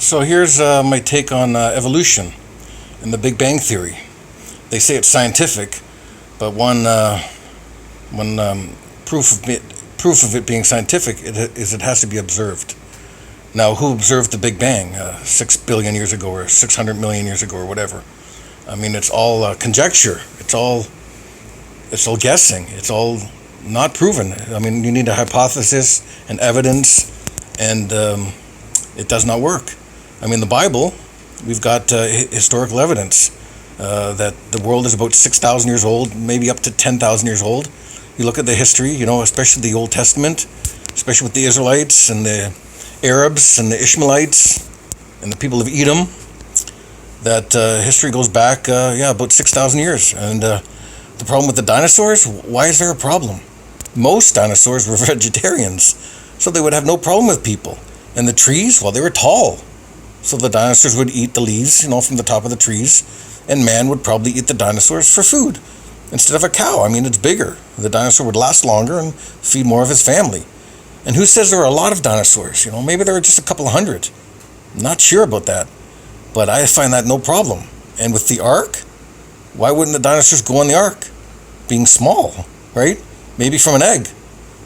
So here's my take on evolution and the Big Bang Theory. They say it's scientific, but one proof of it being scientific is it has to be observed. Now, who observed the Big Bang 6 billion years ago or 600 million years ago or whatever? I mean, it's all conjecture. It's all guessing. It's all not proven. I mean, you need a hypothesis and evidence, and it does not work. I mean, the Bible, we've got historical evidence that the world is about 6,000 years old, maybe up to 10,000 years old. You look at the history, especially the Old Testament, especially with the Israelites and the Arabs and the Ishmaelites and the people of Edom, that history goes back, about 6,000 years. And the problem with the dinosaurs, why is there a problem? Most dinosaurs were vegetarians, so they would have no problem with people. And the trees, well, they were tall. So the dinosaurs would eat the leaves, from the top of the trees, and man would probably eat the dinosaurs for food instead of a cow. I mean, it's bigger. The dinosaur would last longer and feed more of his family. And who says there are a lot of dinosaurs? Maybe there are just a couple of hundred. Not sure about that, but I find that no problem. And with the ark, why wouldn't the dinosaurs go on the ark? Being small, right? Maybe from an egg,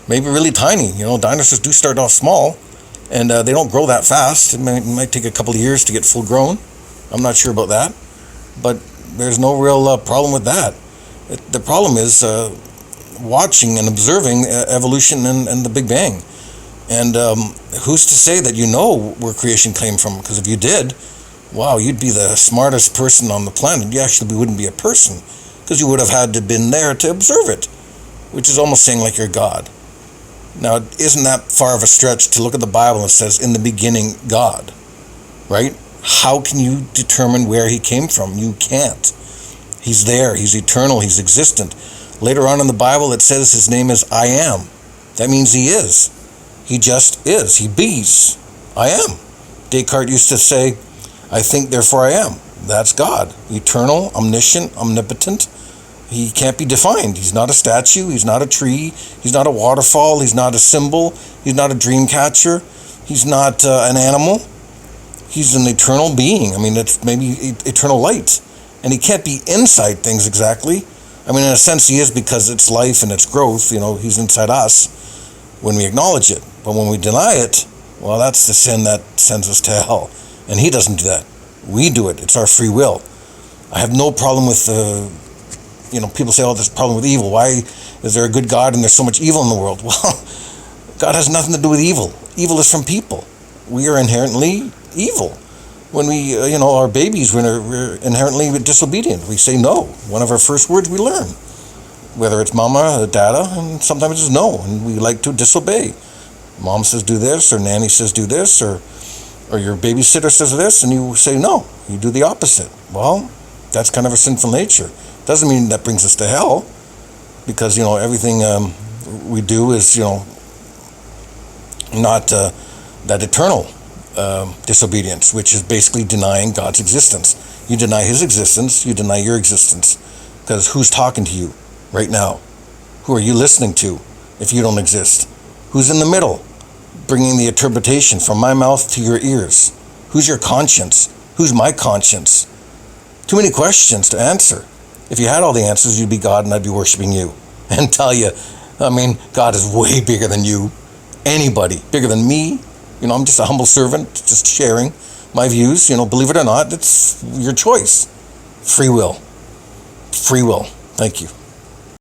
maybe really tiny. Dinosaurs do start off small, and they don't grow that fast. It might take a couple of years to get full grown. I'm not sure about that, but there's no real problem with that. The problem is watching and observing evolution and the Big Bang. And who's to say that where creation came from? Because if you did, wow, you'd be the smartest person on the planet. You actually wouldn't be a person, because you would have had to been there to observe it, which is almost saying like you're God. Now, isn't that far of a stretch to look at the Bible and it says, in the beginning, God, right? How can you determine where he came from? You can't. He's there. He's eternal. He's existent. Later on in the Bible, it says his name is I am. That means he is. He just is. He bees. I am. Descartes used to say, I think, therefore I am. That's God. Eternal, omniscient, omnipotent. He can't be defined. He's not a statue. He's not a tree. He's not a waterfall. He's not a symbol. He's not a dream catcher. He's not an animal. He's an eternal being. I mean, it's maybe eternal light. And he can't be inside things exactly. I mean, in a sense, he is, because it's life and it's growth. He's inside us when we acknowledge it. But when we deny it, well, that's the sin that sends us to hell. And he doesn't do that. We do it. It's our free will. I have no problem with people say, there's a problem with evil. Why is there a good God and there's so much evil in the world? Well, God has nothing to do with evil. Evil is from people. We are inherently evil. When we, are babies, we're inherently disobedient. We say no. One of our first words we learn, whether it's mama or dada, and sometimes it's no, and we like to disobey. Mom says do this, or nanny says do this, or your babysitter says this, and you say no. You do the opposite. Well, that's kind of a sinful nature. Doesn't mean that brings us to hell, because everything we do is not that eternal disobedience, which is basically denying God's existence. You deny his existence, you deny your existence, because who's talking to you right now? Who are you listening to if you don't exist? Who's in the middle, bringing the interpretation from my mouth to your ears? Who's your conscience? Who's my conscience? Too many questions to answer. If you had all the answers, you'd be God and I'd be worshiping you and tell you, God is way bigger than you. Anybody bigger than me. I'm just a humble servant, just sharing my views. Believe it or not, it's your choice. Free will. Free will. Thank you.